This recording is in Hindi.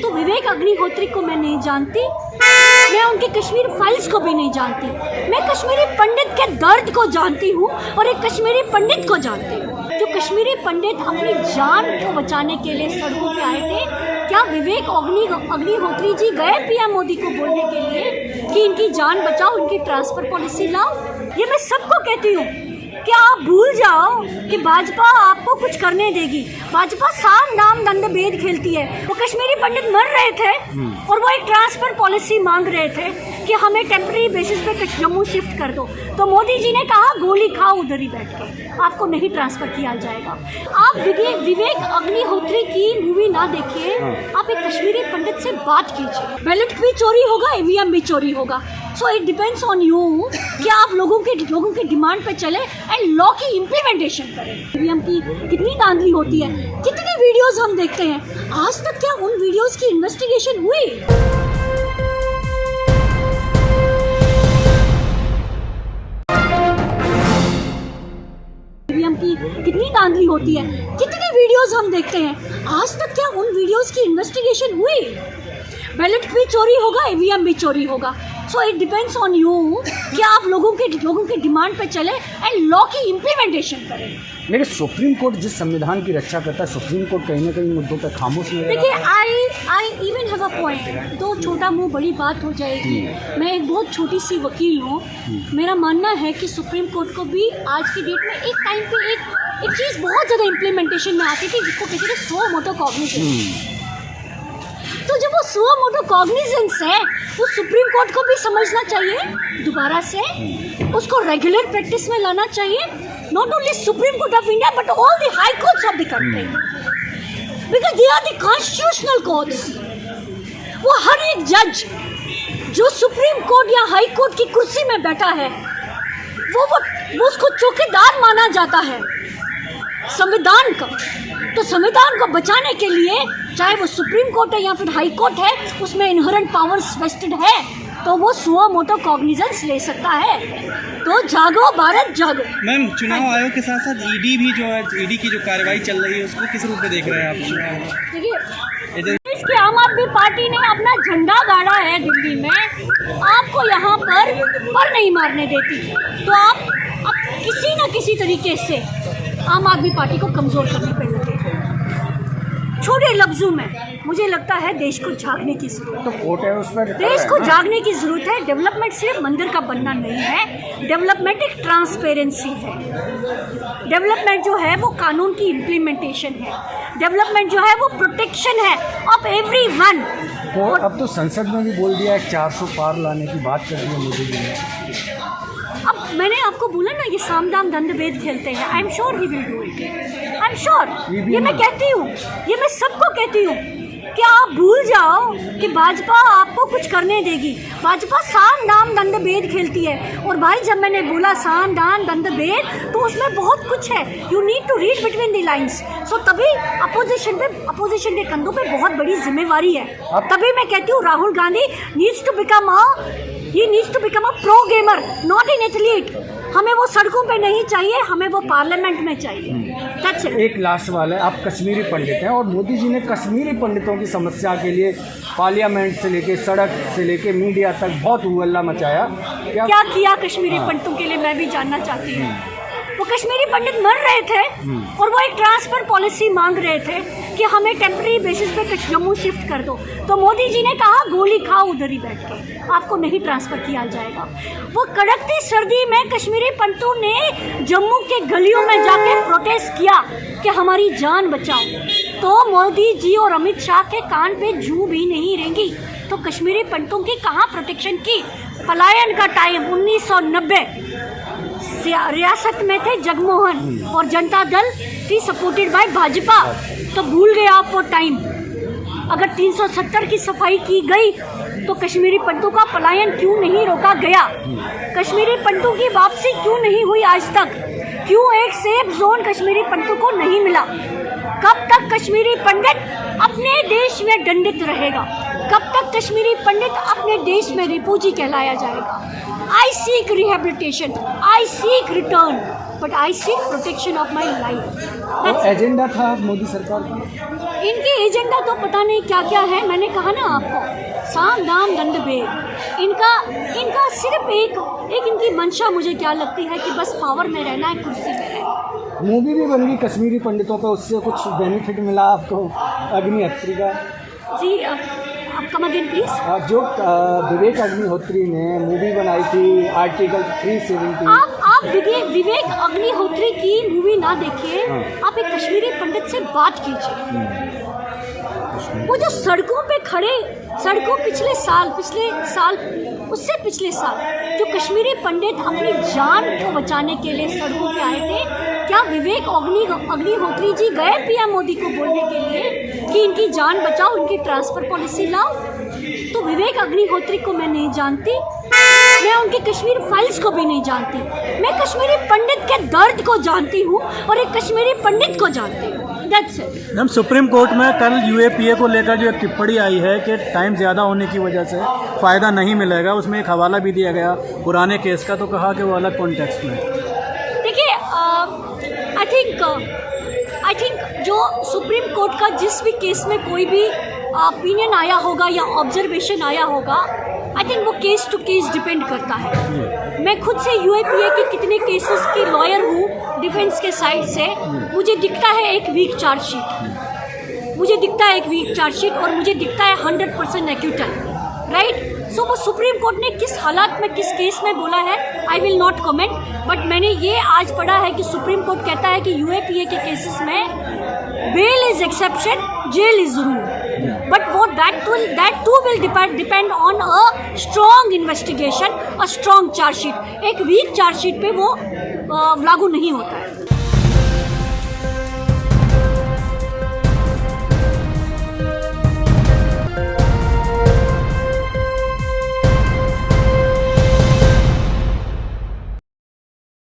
तो विवेक अग्निहोत्री को मैं नहीं जानती, मैं उनके कश्मीर फाइल्स को भी नहीं जानती। मैं कश्मीरी पंडित के दर्द को जानती हूँ और एक कश्मीरी पंडित को जानती हूँ। जो कश्मीरी पंडित अपनी जान को बचाने के लिए सड़कों पे आए थे, क्या विवेक अग्निहोत्री जी गए पीएम मोदी को बोलने के लिए कि इनकी जान बचाओ, इनकी ट्रांसफर पॉलिसी लाओ? ये मैं सबको कहती हूँ कि आप भूल जाओ कि भाजपा आपको कुछ करने देगी। भाजपा साम दाम दंड भेद खेलती है। वो कश्मीरी पंडित मर रहे थे और वो एक ट्रांसफर पॉलिसी मांग रहे थे कि हमें टेम्पररी बेसिस पे जम्मू शिफ्ट कर दो, तो मोदी जी ने कहा गोली खाओ उधर ही बैठ के, आपको नहीं ट्रांसफर किया जाएगा। आप विवेक अग्निहोत्री की मूवी ना देखिए, आप एक कश्मीरी पंडित से बात कीजिए। बैलेट भी चोरी होगा, ईवीएम भी चोरी होगा। So it depends on you कि आप लोगों के डिमांड पे चले एंड लॉ की इम्प्लीमेंटेशन करें। ईवीएम की कितनी धांधली होती है, कितनी वीडियोस हम देखते हैं, आज तक क्या उन वीडियोस की इन्वेस्टिगेशन हुई? ईवीएम की कितनी धांधली होती है, कितनी वीडियोस हम देखते हैं, आज तक क्या उन वीडियोस की इन्वेस्टिगेशन हुई? बैलेट भी चोरी होगा, ईवीएम भी चोरी होगा। So it depends on you कि आप लोगों के डिमांड पे चले एंड लॉ की इम्प्लीमेंटेशन करें। लेकिन सुप्रीम कोर्ट जिस संविधान की रक्षा करता है, सुप्रीम कोर्ट कहीं ना कहीं मुद्दों पर खामोश नहीं देखिए, I even have a point. तो छोटा मुंह बड़ी बात हो जाएगी। मैं एक बहुत छोटी सी वकील हूँ। मेरा मानना है कि सुप्रीम कोर्ट को भी आज की डेट में एक टाइम पे एक चीज़ बहुत ज़्यादा इम्प्लीमेंटेशन में आती थी, जिसको कहते थे सुओ मोटो कॉग्निजेंस। तो जब वो सुओ मोटो कॉग्निजेंस है, वो सुप्रीम कोर्ट को भी समझना चाहिए दोबारा से, उसको रेगुलर प्रैक्टिस में लाना चाहिए। Not only Supreme Court of India but all the high courts of the country, because they are the constitutional courts. वो हर एक जज जो सुप्रीम कोर्ट या हाई कोर्ट की कुर्सी में बैठा है, वो उसको चौकीदार माना जाता है संविधान का। तो संविधान को बचाने के लिए, चाहे वो सुप्रीम कोर्ट है या फिर हाई कोर्ट है, उसमें इनहेरेंट पावर्स वेस्टेड है, तो वो सुओ मोटो कॉग्निजेंस ले सकता है। तो जागो भारत जागो। मैम, चुनाव आयोग के साथ साथ ईडी भी जो है, ईडी की जो कार्रवाई चल रही है, उसको किस रूप में देख रहे हैं आप? देखिए, इसके आम आदमी पार्टी ने अपना झंडा गाड़ा है दिल्ली में, आपको यहाँ पर नहीं मारने देती। तो आप किसी न किसी तरीके से आम आदमी पार्टी को कमजोर करने पर लगे। छोटे लफ्जों में मुझे लगता है देश को जागने की जरूरत है। तो कोर्ट है उस पर, देश को जागने की जरूरत है। डेवलपमेंट सिर्फ मंदिर का बनना नहीं है, डेवलपमेंट एक ट्रांसपेरेंसी है। डेवलपमेंट जो है वो कानून की इम्प्लीमेंटेशन है। डेवलपमेंट जो है वो प्रोटेक्शन है ऑफ एवरीवन। और अब तो संसद में भी बोल दिया है 400 पार लाने की बात कर दी है मोदी जी ने। अब मैंने आपको बोला ना, ये साम दाम दंड भेद खेलते हैं। I am sure he will do it, I am sure. ये मैं कहती हूँ, ये मैं सबको कहती हूँ कि आप भूल जाओ कि भाजपा आपको कुछ करने देगी। भाजपा साम दाम दंड भेद खेलती है। और भाई, जब मैंने बोला साम दाम दंड भेद, तो उसमें बहुत कुछ है। You need to read between the lines. So तभी अपोजिशन के कंधों पे बहुत बड़ी जिम्मेवारी है। तभी मैं कहती हूँ Rahul Gandhi needs to become a pro gamer, not an athlete. हमें वो सड़कों पे नहीं चाहिए, हमें वो पार्लियामेंट में चाहिए। That's it. एक लास्ट सवाल है, आप कश्मीरी पंडित हैं और मोदी जी ने कश्मीरी पंडितों की समस्या के लिए पार्लियामेंट से लेके सड़क से लेके मीडिया तक बहुत हुल्ला मचाया। क्या किया कश्मीरी पंडितों के लिए, मैं भी जानना चाहती हूँ। वो कश्मीरी पंडित मर रहे थे और वो एक ट्रांसफर पॉलिसी मांग रहे थे कि हमें टेम्पररी बेसिस पे जम्मू शिफ्ट कर दो, तो मोदी जी ने कहा गोली खाओ उधर ही बैठ के, आपको नहीं ट्रांसफर किया जाएगा। वो कड़कती सर्दी में कश्मीरी पंडितों ने जम्मू के गलियों में जाके प्रोटेस्ट किया कि हमारी जान बचाओ। तो मोदी जी और अमित शाह के कान पे जूं भी नहीं रेंगी। तो कश्मीरी पंडितों की कहाँ प्रोटेक्शन की? पलायन का टाइम 1990, रियासत में थे जगमोहन और जनता दल थी सपोर्टेड बाय भाजपा। तो भूल गए आप वो टाइम। अगर 370 की सफाई की गई तो कश्मीरी पंडितों का पलायन क्यों नहीं रोका गया? कश्मीरी पंडितों की वापसी क्यों नहीं हुई आज तक? क्यों एक सेफ जोन कश्मीरी पंडितों को नहीं मिला? कब तक कश्मीरी पंडित अपने देश में दंडित रहेगा? कब तक कश्मीरी पंडित अपने देश में रिफुजी कहलाया जाएगा? I seek rehabilitation. I seek return. but I seek protection of my life. तो That's it. एजेंडा था मोदी सरकार का? इनके एजेंडा तो पता नहीं क्या क्या है, मैंने कहा ना आपको, साम दाम दंड भेद। इनका सिर्फ एक इनकी मंशा मुझे क्या लगती है कि बस पावर में रहना है, कुर्सी में रहना। मूवी भी बन गई कश्मीरी पंडितों पे, उससे कुछ बेनिफिट मिला आपको अग्निहोत्री का? जी आप कम अगेन प्लीज। जो विवेक अग्निहोत्री ने मूवी बनाई थी आर्टिकल 370। आप विवेक अग्निहोत्री की मूवी ना देखिए, हाँ। आप एक कश्मीरी पंडित से बात कीजिए। वो जो सड़कों पे खड़े, सड़कों पिछले साल उससे पिछले साल जो कश्मीरी पंडित अपनी जान को बचाने के लिए सड़कों पे आए थे, क्या विवेक अग्निहोत्री जी गए पीएम मोदी को बोलने के लिए कि इनकी जान बचाओ, इनकी ट्रांसफर पॉलिसी लाओ? तो विवेक अग्निहोत्री को मैं नहीं जानती, मैं उनकी कश्मीर फाइल्स को भी नहीं जानती। मैं कश्मीरी पंडित के दर्द को जानती हूँ और एक कश्मीरी पंडित को जानती हूँ। That's it. Ma'am, supreme court में कल यूएपीए को लेकर जो एक टिप्पणी आई है कि टाइम ज़्यादा होने की वजह से फ़ायदा नहीं मिलेगा, उसमें एक हवाला भी दिया गया पुराने केस का, तो कहा कि वो अलग कॉन्टेक्स्ट में। देखिए, आई थिंक जो सुप्रीम कोर्ट का जिस भी केस में कोई भी ओपिनियन आया होगा या ऑब्जर्वेशन आया होगा, आई थिंक वो केस टू केस डिपेंड करता है। मैं खुद से यूएपीए के कितने केसेस की लॉयर हूँ डिफेंस के साइड से, मुझे दिखता है एक वीक चार्जशीट, मुझे दिखता है एक वीक चार्जशीट और मुझे दिखता है 100% एक्यूटल, राइट? सो वो सुप्रीम कोर्ट ने किस हालात में किस केस में बोला है, I will not comment, but मैंने ये आज पढ़ा है कि सुप्रीम कोर्ट कहता है कि यूएपीए के केसेस में bail is exception, jail is rule, but वो that too will depend on a strong investigation, a strong charge sheet। एक वीक चार्जशीट पे वो लागू नहीं होता है।